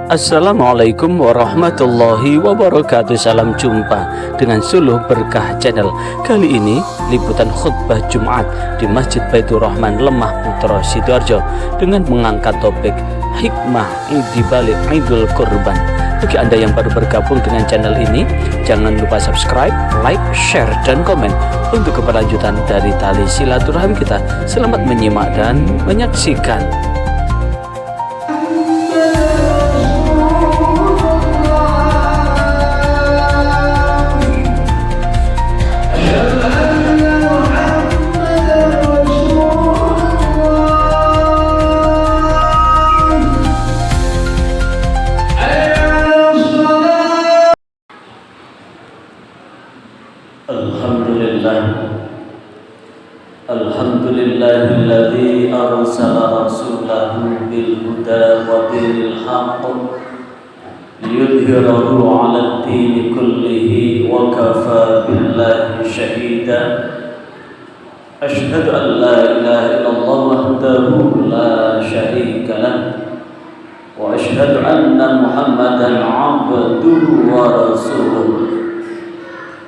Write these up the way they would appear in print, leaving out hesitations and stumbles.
Assalamualaikum warahmatullahi wabarakatuh. Salam jumpa dengan Suluh Berkah Channel. Kali ini liputan khutbah Jumat di Masjid Baitur Rahman Lemah Putra Sidoarjo dengan mengangkat topik hikmah di balik Idul Kurban. Bagi Anda yang baru bergabung dengan channel ini, jangan lupa subscribe, like, share, dan komen untuk keberlanjutan dari tali silaturahmi kita. Selamat menyimak dan menyaksikan. Alhamdulillahilladzi arsala rasulahu bil huda wa dinil haqq liyudhhirahu 'alad dini kullihi wa kafa billahi shahida. Asyhadu an la ilaha illallah wahdahu la syarika lah wa asyhadu anna Muhammadan 'abduhu wa rasuluh.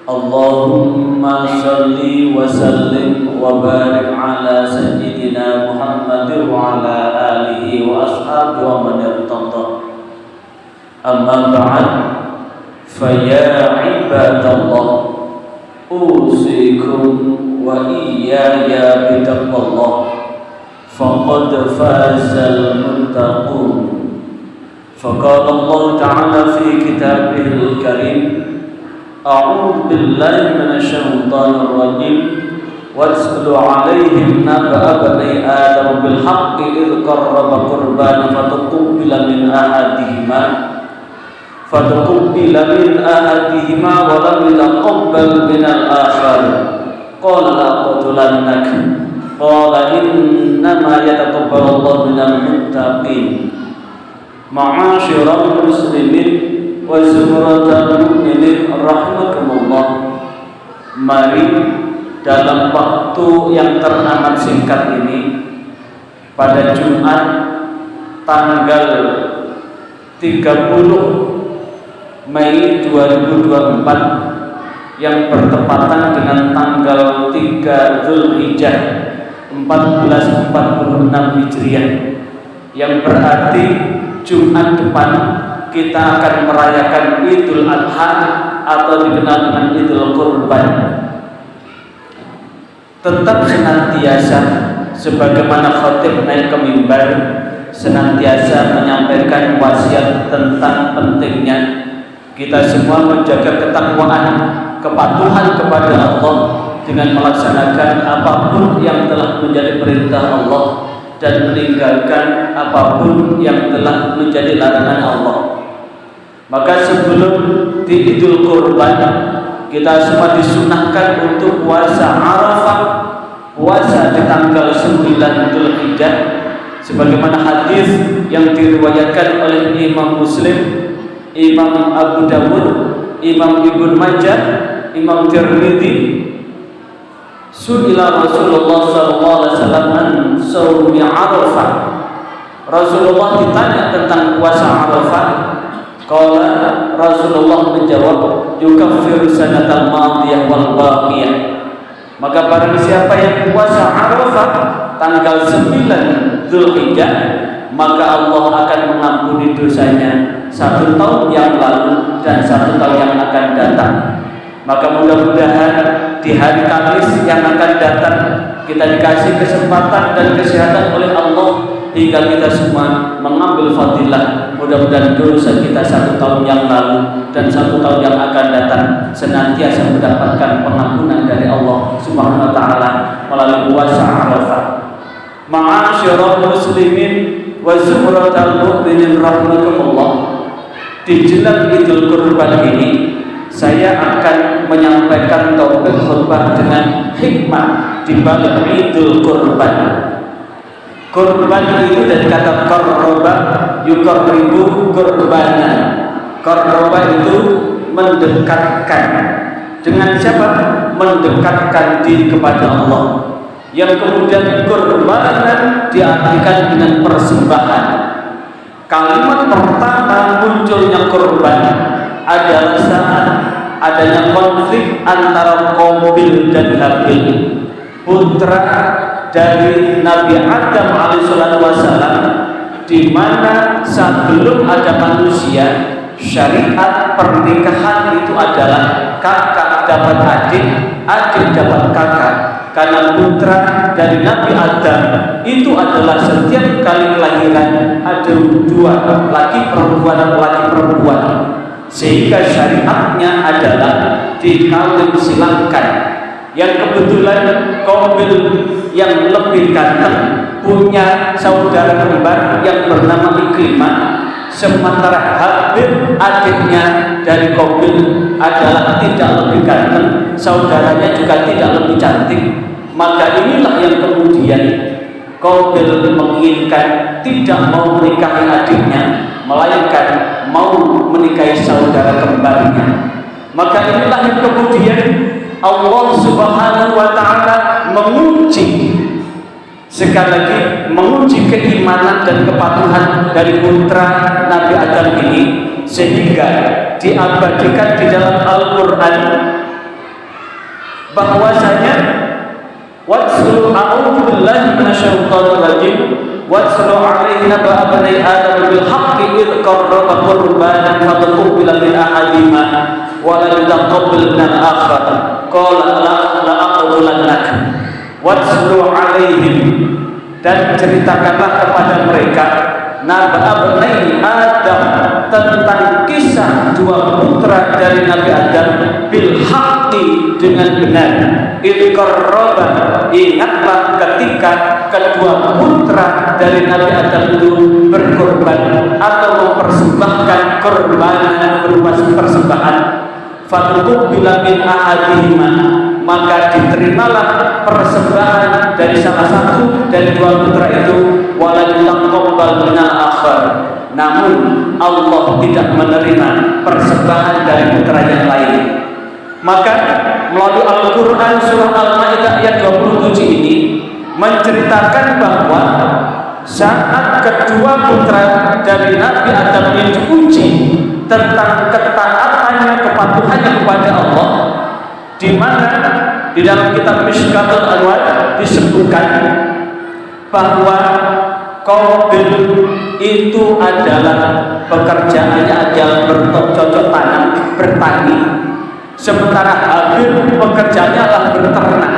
Allahumma salli wa sallim wa barik ala sayyidina Muhammad wa ala alihi wa ashabihi wa man irtada. Amma ba'd, fa ya ibadallah, usikum wa iyaya bitaqwallah, faqad fazal muttaqun. Faqala Allah ta'ala fi kitabihil karim, A'udzu billahi minasyaitonir rajim. Waslu 'alaihim naba'a bani Adam bil haqqi idh qarraba qurbanan fatuqbila min ahadihima wa lam yataqabbal min al-akhar. Qala la'aqtulannak. Qala innama yataqabbalu Allahu minal muttaqin. Ma'asyiral muslimin wa zumratal mu'minin rahimakumullah. Mari dalam waktu yang teramat singkat ini, pada Jumat tanggal 30 Mei 2024 yang bertepatan dengan tanggal 3 Zulhijjah 1446 Hijriah, yang berarti Jumat depan kita akan merayakan Idul Adha atau dikenal dengan Idul Kurban. Tetap senantiasa sebagaimana khatib naik ke mimbar senantiasa menyampaikan wasiat tentang pentingnya kita semua menjaga ketakwaan, kepatuhan kepada Allah dengan melaksanakan apapun yang telah menjadi perintah Allah dan meninggalkan apapun yang telah menjadi larangan Allah. Maka sebelum di Idul Kurban, kita semua disunahkan untuk puasa Arafah, puasa di tanggal 9 Dzulhijjah, sebagaimana hadis yang diriwayatkan oleh Imam Muslim, Imam Abu Dawud, Imam Ibnu Majah, Imam Tirmidzi. Su'ila Rasulullah sallallahu alaihi wasallam an shaumi Arafah. Rasulullah ditanya tentang puasa Arafah. Qala, Rasulullah menjawab, yukaffiru sanatal madiyah wal baqiyah. Maka barang siapa yang puasa Arafah tanggal 9 Dzulhijjah, maka Allah akan mengampuni dosanya 1 tahun yang lalu dan 1 tahun yang akan datang. Maka mudah-mudahan di hari Kamis yang akan datang kita dikasih kesempatan dan kesehatan oleh Allah hingga kita semua mengambil fadilah. Mudah-mudahan dosa kita 1 tahun yang lalu dan 1 tahun yang akan datang senantiasa mendapatkan pengampunan dari Allah Subhanahu wa taala melalui puasa Arafah. Ma'asyiral muslimin wa zumratal mu'minin rahimakumullah. Di jelang Idul Kurban ini, saya akan menyampaikan topik khutbah dengan hikmah di balik Idul Kurban. Kurban itu dari kata qarraba, yuqarribu qurbanan. Qarraba itu mendekatkan. Dengan siapa? Mendekatkan diri kepada Allah. Yang kemudian kurbanan diartikan dengan persembahan. Kalimat pertama munculnya korban adalah saat adanya konflik antara Qabil dan Habil, putra dari Nabi Adam alaihissalam, di mana sebelum ada manusia, syariat pernikahan itu adalah kakak dapat adik, adik dapat kakak. Karena putra dari Nabi Adam itu adalah setiap kali kelahiran ada dua, laki perempuan, sehingga syariatnya adalah dikawin silangkan. Yang kebetulan Qabil yang lebih ganteng punya saudara kembar yang bernama Ikrimah, sementara Habil adiknya dari Qabil adalah tidak lebih ganteng, saudaranya juga tidak lebih cantik. Maka inilah yang kemudian Qabil menginginkan tidak mau menikahi adiknya, melainkan mau menikahi saudara kembarnya. Maka inilah yang kemudian Allah Subhanahu wa ta'ala menguji, sekali lagi menguji keimanan dan kepatuhan dari putra Nabi Adam ini, sehingga diabadikan di dalam Al-Quran bahwasanya watslu a'udzu billahi minasyaitonir rajim watslu 'alaihi naba'a bani adam bil haqqi id qarraba qurbanan fatuqbila min ahadihima wa la yutaqabbal min al-akhar qala la aqtulannak. Watslu 'alaihim, dan ceritakanlah kepada mereka naba'a bani adam, tentang kisah dua putra dari Nabi Adam, bil haqqi, dengan benar. Id qarraba, ingatlah ketika kedua putra dari Nabi Adam itu berkorban atau mempersembahkan korban berupa persembahan. Fatuqbila min ahadihima, maka diterimalah persembahan dari salah satu dari dua putra itu, wala yutaqabbal minal akhar, namun Allah tidak menerima persembahan dari putra yang lain. Maka melalui Al-Quran surah Al-Ma'idah ayat 27 ini menceritakan bahwa saat kedua putra dari Nabi Adam ini diuji tentang ketaatannya, kepatuhannya kepada Allah, di mana di dalam kitab Mishkatul Anwar disebutkan bahwa Qabil itu adalah pekerjaannya adalah bercocok tanam, bertani, sementara Habil pekerjaannya adalah berternak.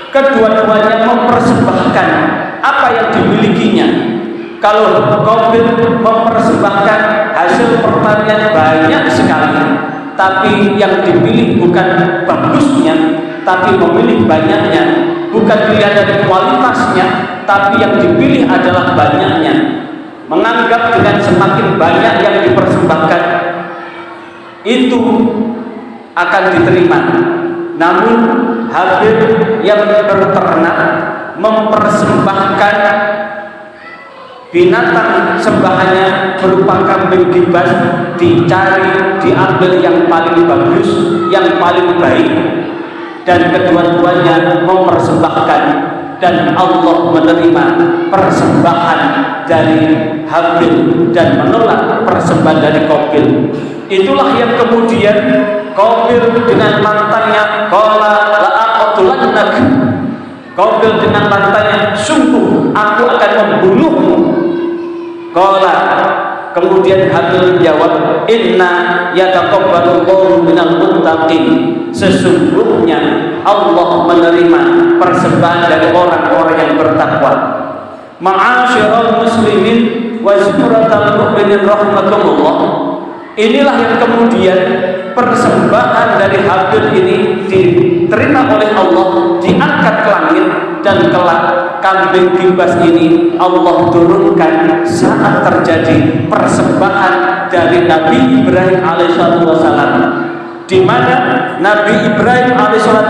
Kedua-duanya mempersembahkan apa yang dimilikinya. Kalau Qabil mempersembahkan hasil pertanian banyak sekali, tapi yang dipilih bukan bagusnya, tapi memilih banyaknya. Bukan dilihat dari kualitasnya, tapi yang dipilih adalah banyaknya. Menganggap dengan semakin banyak yang dipersembahkan itu akan diterima. Namun Habil yang berternak mempersembahkan binatang sembahannya berupa kambing gibas, dicari, diambil yang paling bagus, yang paling baik, dan kedua-duanya mempersembahkan, dan Allah menerima persembahan dari Habil dan menolak persembahan dari Qabil. Itulah yang kemudian Qabil dengan mantannya qala la aqtulannak. Qabil dengan mantannya, sungguh aku akan membunuhmu. Qala, kemudian Habil menjawab, inna yataqabbalullahu minal muttaqin, sesungguhnya Allah menerima persembahan dari orang-orang yang bertakwa. Ma'asyiral muslimin wa zumratal mu'minin rahimakumullah. Inilah yang kemudian persembahan dari Habil ini diterima oleh Allah, diangkat ke langit, dan kelak kambing gibas ini Allah turunkan saat terjadi persembahan dari Nabi Ibrahim alaihissalam, di mana Nabi Ibrahim alaihissalam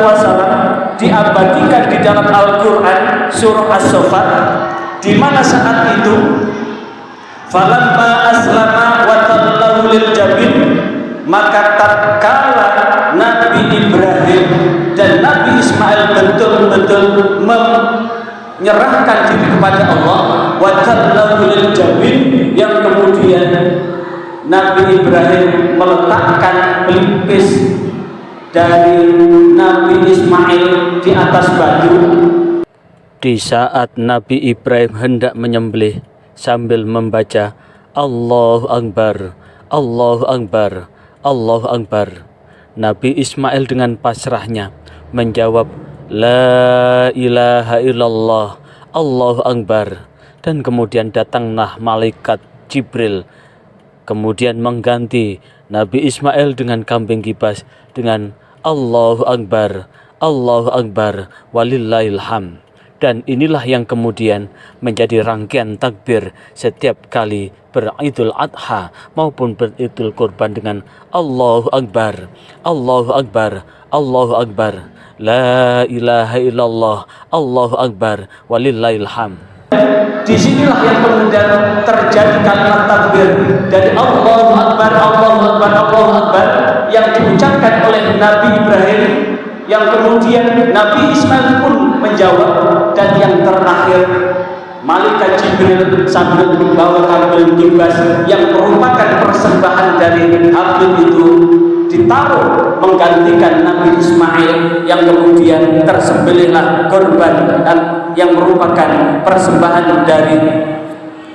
diabadikan di dalam Al-Quran surah As-Saffat, di mana saat itu falamma aslama wa tallahu lil jabin, maka tatkala Nabi Ibrahim dan Nabi Ismail betul-betul nyerahkan diri kepada Allah, wa talaqul jabin, yang kemudian Nabi Ibrahim meletakkan pelipis dari Nabi Ismail di atas batu. Di saat Nabi Ibrahim hendak menyembelih sambil membaca Allahu Akbar, Allahu Akbar, Allahu Akbar, Nabi Ismail dengan pasrahnya menjawab La ilaha illallah, Allahu Akbar. Dan kemudian datanglah malaikat Jibril, kemudian mengganti Nabi Ismail dengan kambing kibas dengan Allahu Akbar, Allahu Akbar, walillahil hamd. Dan inilah yang kemudian menjadi rangkaian takbir setiap kali beridul adha maupun beridul kurban dengan Allahu Akbar, Allahu Akbar, Allahu Akbar, La ilaha illallah, Allahu Akbar, walillahil hamd. Disinilah yang kemudian terjadi kalimat takbir dari Allahu Akbar, Allahu Akbar, Allahu Akbar yang diucapkan oleh Nabi Ibrahim, yang kemudian Nabi Ismail pun menjawab, dan yang terakhir malaikat Jibril sambil membawa kambing kibas yang merupakan persembahan dari Habil itu ditaruh menggantikan Nabi Ismail, yang kemudian tersembelihlah korban yang merupakan persembahan dari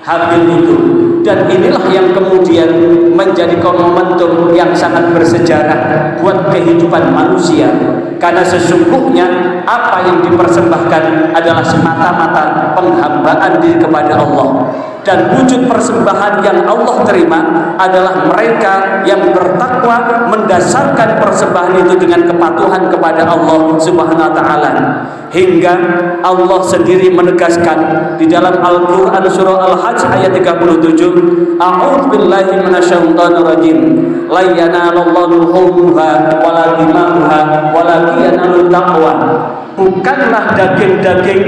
Habil itu. Dan inilah yang kemudian menjadi momentum yang sangat bersejarah buat kehidupan manusia, karena sesungguhnya apa yang dipersembahkan adalah semata-mata penghambaan diri kepada Allah. Dan wujud persembahan yang Allah terima adalah mereka yang bertakwa mendasarkan persembahan itu dengan kepatuhan kepada Allah Subhanahu wa taala. Hingga Allah sendiri menegaskan di dalam Al-Qur'an surah Al-Hajj ayat 37, A'udzu billahi minasyaitonir rajim. La yanalallahu luhumha wala dimaha walakin yanalut taqwa. Bukanlah daging-daging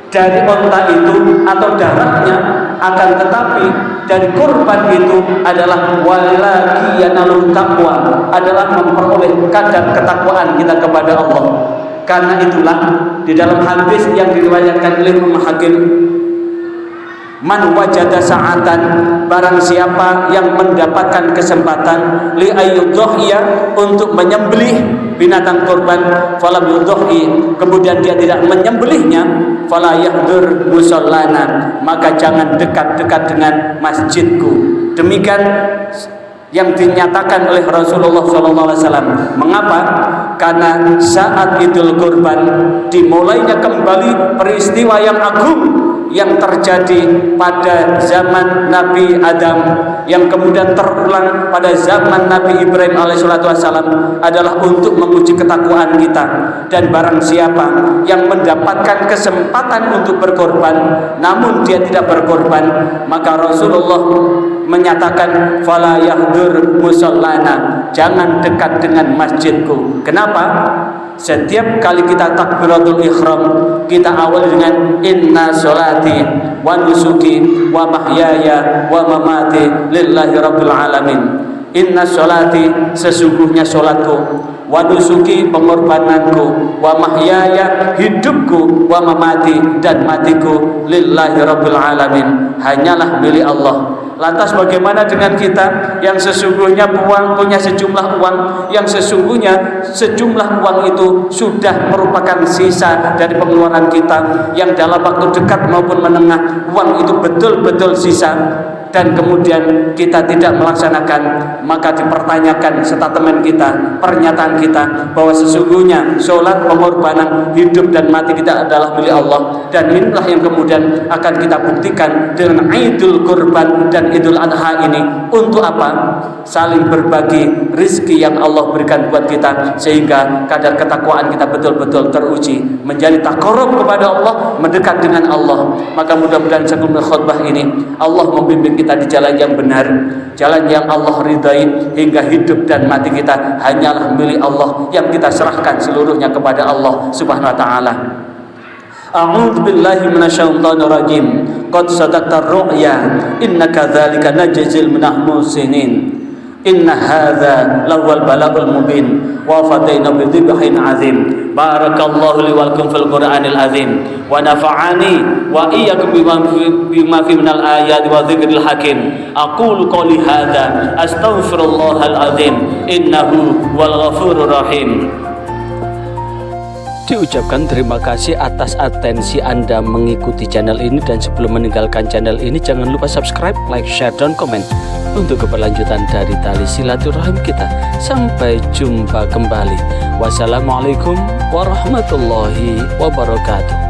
dari onta itu atau darahnya, akan tetapi dari korban itu adalah walaki yanalut taqwa, adalah memperoleh kadar ketakwaan kita kepada Allah. Karena itulah di dalam hadis yang diriwayatkan oleh Imam Hakim, man wajada sa'atan, barang siapa yang mendapatkan kesempatan li ayyudhiya, untuk menyembelih binatang korban, falam yudhi, kemudian dia tidak menyembelihnya, fala yahdur musallana, maka jangan dekat-dekat dengan masjidku. Demikian yang dinyatakan oleh Rasulullah SAW. Mengapa? Karena saat Idul Kurban dimulainya kembali peristiwa yang agung yang terjadi pada zaman Nabi Adam, yang kemudian terulang pada zaman Nabi Ibrahim alaihissalam, adalah untuk menguji ketakwaan kita. Dan barang siapa yang mendapatkan kesempatan untuk berkorban namun dia tidak berkorban, maka Rasulullah menyatakan fala yahdur musallana, jangan dekat dengan masjidku. Kenapa? Setiap kali kita takbiratul ihram, kita awali dengan inna sholati wa nusuki wa mahyaya wa mamati lillahi rabbil alamin. Inna sholati, sesungguhnya sholatku, wa nusuki, pengorbananku, wa mahyaya, hidupku, wa mamati, dan matiku, lillahi rabbil alamin, hanyalah milik Allah. Lantas bagaimana dengan kita yang sesungguhnya punya sejumlah uang, yang sesungguhnya sejumlah uang itu sudah merupakan sisa dari pengeluaran kita, yang dalam waktu dekat maupun menengah uang itu betul-betul sisa, dan kemudian kita tidak melaksanakan, maka dipertanyakan statement kita, pernyataan kita, bahwa sesungguhnya sholat, pengorbanan, hidup dan mati kita adalah milik Allah. Dan inilah yang kemudian akan kita buktikan dengan Idul Kurban dan Idul Adha ini. Untuk apa? Saling berbagi rizki yang Allah berikan buat kita, sehingga kadar ketakwaan kita betul-betul teruji, menjadi takarrub kepada Allah, mendekat dengan Allah. Maka mudah-mudahan sebelum khutbah ini Allah membimbing kita di jalan yang benar, jalan yang Allah ridai, hingga hidup dan mati kita hanyalah milik Allah, yang kita serahkan seluruhnya kepada Allah Subhanahu wa taala. A'udzu billahi minasyaitonir rajim. Qad sadaqta ar-ru'ya innaka dzalika najzil minahmusinin. Inna hadza lawal balagul mubin wa fadaina bi dzibhin azim. Barakallahu li wa lakum fil Qur'anil azim wa nafa'ani wa iyyakum bima fi minal ayati wa dzikril hakim. Aqulu qouli hadza astaghfirullahal azim innahu wal ghafurur rahim. Diucapkan terima kasih atas atensi Anda mengikuti channel ini, dan sebelum meninggalkan channel ini jangan lupa subscribe, like, share, dan komen untuk keberlanjutan dari tali silaturahim kita. Sampai jumpa kembali. Wassalamualaikum warahmatullahi wabarakatuh.